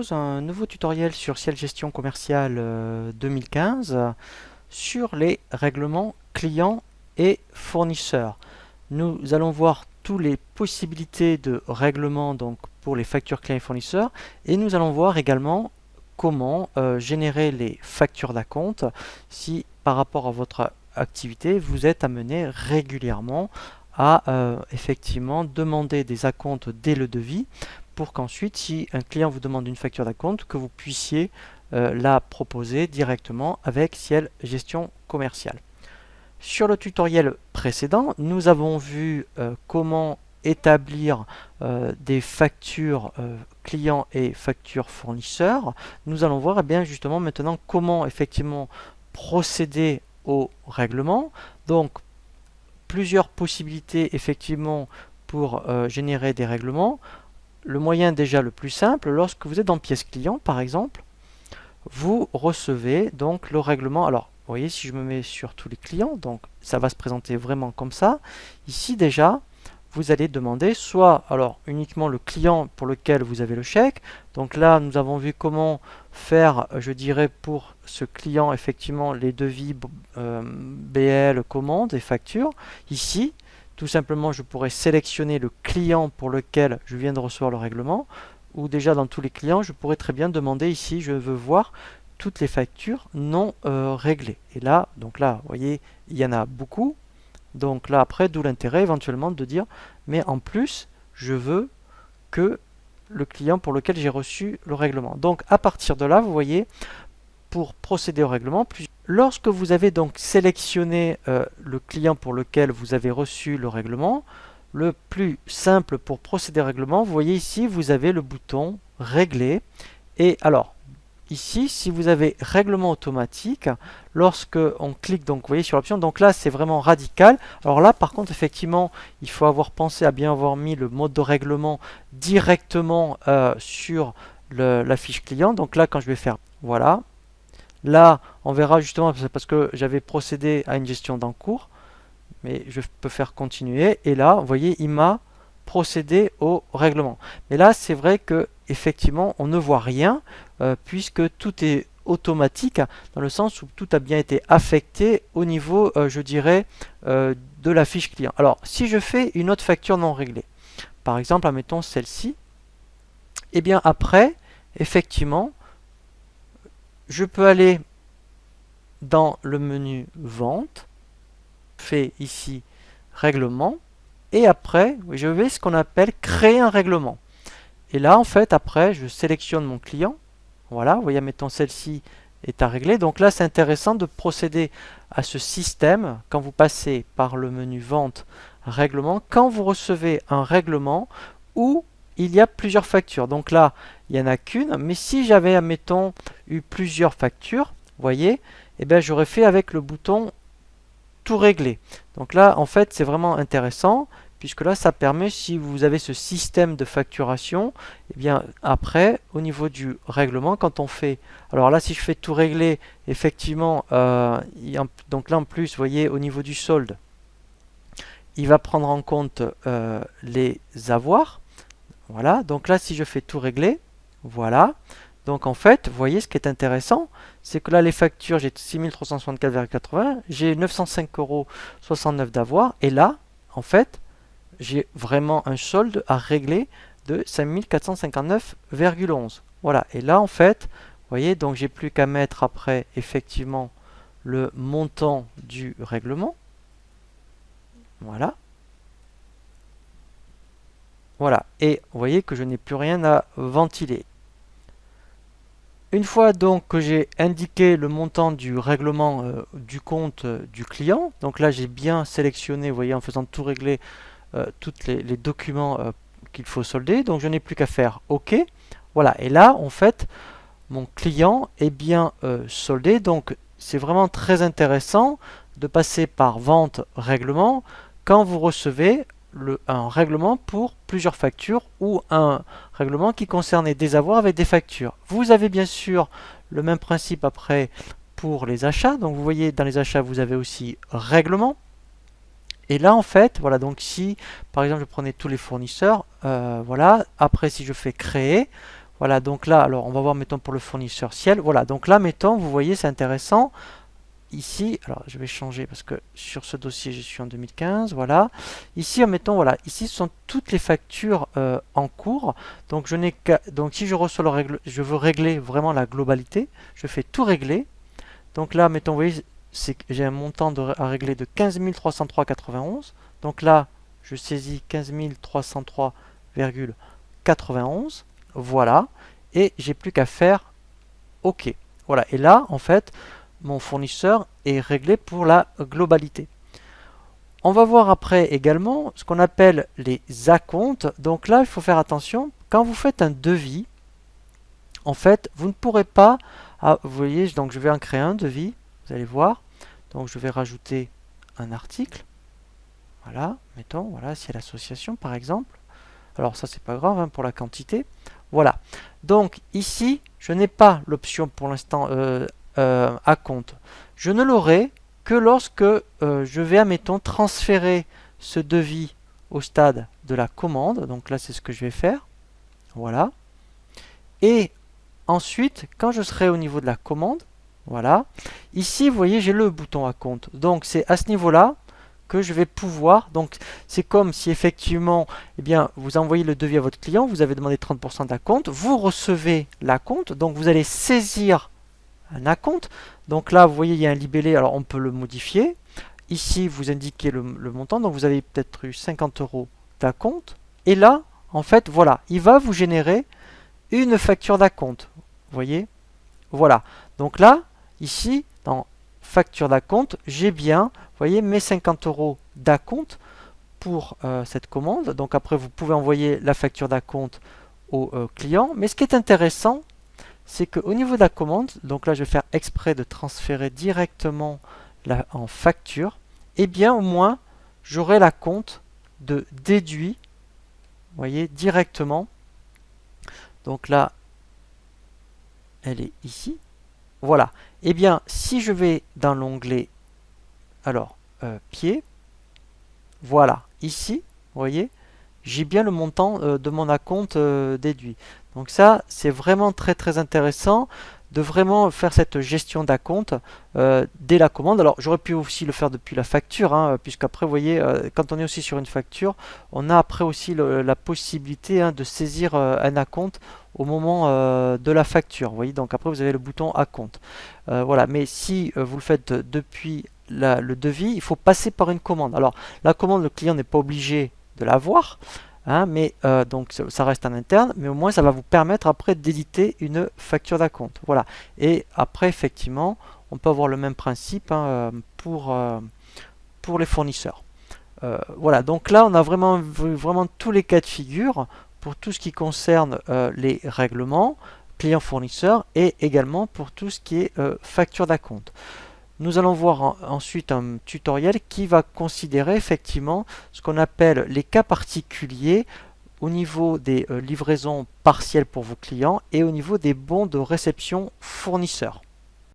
propose un nouveau tutoriel sur Ciel Gestion Commerciale 2015 sur les règlements clients et fournisseurs. Nous allons voir toutes les possibilités de règlement donc pour les factures clients et fournisseurs, et nous allons voir également comment générer les factures d'acompte si par rapport à votre activité vous êtes amené régulièrement à effectivement demander des acomptes dès le devis, pour qu'ensuite, si un client vous demande une facture d'acompte, que vous puissiez la proposer directement avec Ciel Gestion Commerciale. Sur le tutoriel précédent, nous avons vu comment établir des factures clients et factures fournisseurs. Nous allons voir bien justement maintenant comment effectivement procéder au règlement. Donc, plusieurs possibilités effectivement pour générer des règlements. Le moyen déjà le plus simple, lorsque vous êtes dans pièce client par exemple, vous recevez donc le règlement. Alors vous voyez, si je me mets sur tous les clients, donc ça va se présenter vraiment comme ça. Ici déjà, vous allez demander soit alors uniquement le client pour lequel vous avez le chèque. Donc là, nous avons vu comment faire, je dirais, pour ce client effectivement les devis BL, commandes et factures. Ici, tout simplement, je pourrais sélectionner le client pour lequel je viens de recevoir le règlement, ou déjà dans tous les clients, je pourrais très bien demander ici, je veux voir toutes les factures non réglées. Et là, donc là, vous voyez, il y en a beaucoup. Donc là, après, d'où l'intérêt éventuellement de dire, mais en plus, je veux que le client pour lequel j'ai reçu le règlement. Donc à partir de là, vous voyez, pour procéder au règlement, lorsque vous avez donc sélectionné le client pour lequel vous avez reçu le règlement, le plus simple pour procéder au règlement, vous voyez ici, vous avez le bouton régler. Et alors, ici, si vous avez règlement automatique, lorsque on clique donc, vous voyez, sur l'option, donc là c'est vraiment radical. Alors là par contre effectivement il faut avoir pensé à bien avoir mis le mode de règlement directement sur la fiche client. Donc là quand je vais faire voilà, là on verra justement parce que j'avais procédé à une gestion d'encours, mais je peux faire continuer et là vous voyez il m'a procédé au règlement. Mais là c'est vrai que effectivement on ne voit rien puisque tout est automatique dans le sens où tout a bien été affecté au niveau je dirais de la fiche client. Alors si je fais une autre facture non réglée, par exemple admettons celle-ci, et bien après effectivement je peux aller dans le menu vente, fait ici règlement, et après je vais ce qu'on appelle créer un règlement. Et là en fait après je sélectionne mon client. Voilà, vous voyez, mettons celle-ci est à régler. Donc là c'est intéressant de procéder à ce système quand vous passez par le menu vente règlement, quand vous recevez un règlement où il y a plusieurs factures. Donc là il n'y en a qu'une, mais si j'avais admettons eu plusieurs factures, vous voyez, eh bien j'aurais fait avec le bouton tout régler. Donc là en fait c'est vraiment intéressant puisque là ça permet, si vous avez ce système de facturation, et bien après au niveau du règlement quand on fait, alors là si je fais tout régler effectivement donc là en plus vous voyez au niveau du solde il va prendre en compte les avoirs. Voilà, donc là si je fais tout régler, voilà. Donc en fait, vous voyez ce qui est intéressant, c'est que là les factures, j'ai 6364,80, j'ai 905,69 € d'avoir, et là, en fait, j'ai vraiment un solde à régler de 5459,11. Voilà, et là en fait, vous voyez, donc j'ai plus qu'à mettre après effectivement le montant du règlement. Voilà. Voilà, et vous voyez que je n'ai plus rien à ventiler. Une fois donc que j'ai indiqué le montant du règlement du compte du client, donc là j'ai bien sélectionné, vous voyez, en faisant tout régler tous les documents qu'il faut solder, donc je n'ai plus qu'à faire OK. Voilà, et là en fait mon client est bien soldé, donc c'est vraiment très intéressant de passer par vente règlement quand vous recevez un règlement pour plusieurs factures ou un règlement qui concernait des avoirs avec des factures. Vous avez bien sûr le même principe après pour les achats. Donc vous voyez dans les achats vous avez aussi règlement. Et là en fait, voilà, donc si par exemple je prenais tous les fournisseurs, voilà, après si je fais créer, vous Voilà, donc là, alors on va voir, mettons, pour le fournisseur ciel. Voilà, donc là, mettons, vous voyez, c'est intéressant. Ici, alors je vais changer parce que sur ce dossier, je suis en 2015. Voilà. Ici, mettons, voilà, ici, ce sont toutes les factures en cours. Donc, donc si je reçois je veux régler vraiment la globalité, je fais tout régler. Donc là, mettons, vous voyez, j'ai un montant à régler de 15 303,91. Donc là, je saisis 15 303,91. Voilà. Et j'ai plus qu'à faire OK. Voilà. Et là, en fait, mon fournisseur est réglé pour la globalité. On va voir après également ce qu'on appelle les acomptes. Donc là, il faut faire attention. Quand vous faites un devis, en fait, vous ne pourrez pas... vous voyez, donc je vais en créer un devis. Vous allez voir. Donc je vais rajouter un article. Voilà, mettons, voilà, c'est l'association par exemple. Alors ça, c'est pas grave hein, pour la quantité. Voilà. Donc ici, je n'ai pas l'option pour l'instant acompte. Je ne l'aurai que lorsque je vais, admettons, transférer ce devis au stade de la commande. Donc là, c'est ce que je vais faire. Voilà. Et ensuite, quand je serai au niveau de la commande, voilà. Ici, vous voyez, j'ai le bouton acompte. Donc c'est à ce niveau-là que je vais pouvoir, donc c'est comme si effectivement, eh bien, vous envoyez le devis à votre client, vous avez demandé 30% d'acompte, vous recevez l'acompte, donc vous allez saisir un acompte. Donc là, vous voyez, il y a un libellé, alors on peut le modifier. Ici, vous indiquez le montant, donc vous avez peut-être eu 50 € d'acompte. Et là, en fait, voilà, il va vous générer une facture d'acompte. Vous voyez? Voilà. Donc là, ici, dans facture d'acompte, j'ai bien, vous voyez, mes 50 € d'acompte pour cette commande. Donc après, vous pouvez envoyer la facture d'acompte au client. Mais ce qui est intéressant, c'est qu'au niveau de la commande, donc là je vais faire exprès de transférer directement en facture, et bien au moins j'aurai la compte de déduit, vous voyez, directement. Donc là, elle est ici. Voilà. Et bien si je vais dans l'onglet, alors, pied, voilà, ici, vous voyez, j'ai bien le montant de mon acompte déduit. Donc ça, c'est vraiment très très intéressant de vraiment faire cette gestion d'acompte dès la commande. Alors j'aurais pu aussi le faire depuis la facture, hein, puisqu'après, vous voyez, quand on est aussi sur une facture, on a après aussi la possibilité hein, de saisir un acompte au moment de la facture. Vous voyez, donc après vous avez le bouton acompte. Voilà, mais si vous le faites depuis le devis, il faut passer par une commande. Alors la commande, le client n'est pas obligé de l'avoir, hein, mais donc ça reste en interne, mais au moins ça va vous permettre après d'éditer une facture d'acompte. Voilà. Et après, effectivement, on peut avoir le même principe hein, pour les fournisseurs. Voilà, donc là on a vraiment vu vraiment tous les cas de figure pour tout ce qui concerne les règlements client-fournisseur et également pour tout ce qui est facture d'acompte. Nous allons voir ensuite un tutoriel qui va considérer effectivement ce qu'on appelle les cas particuliers au niveau des livraisons partielles pour vos clients et au niveau des bons de réception fournisseurs.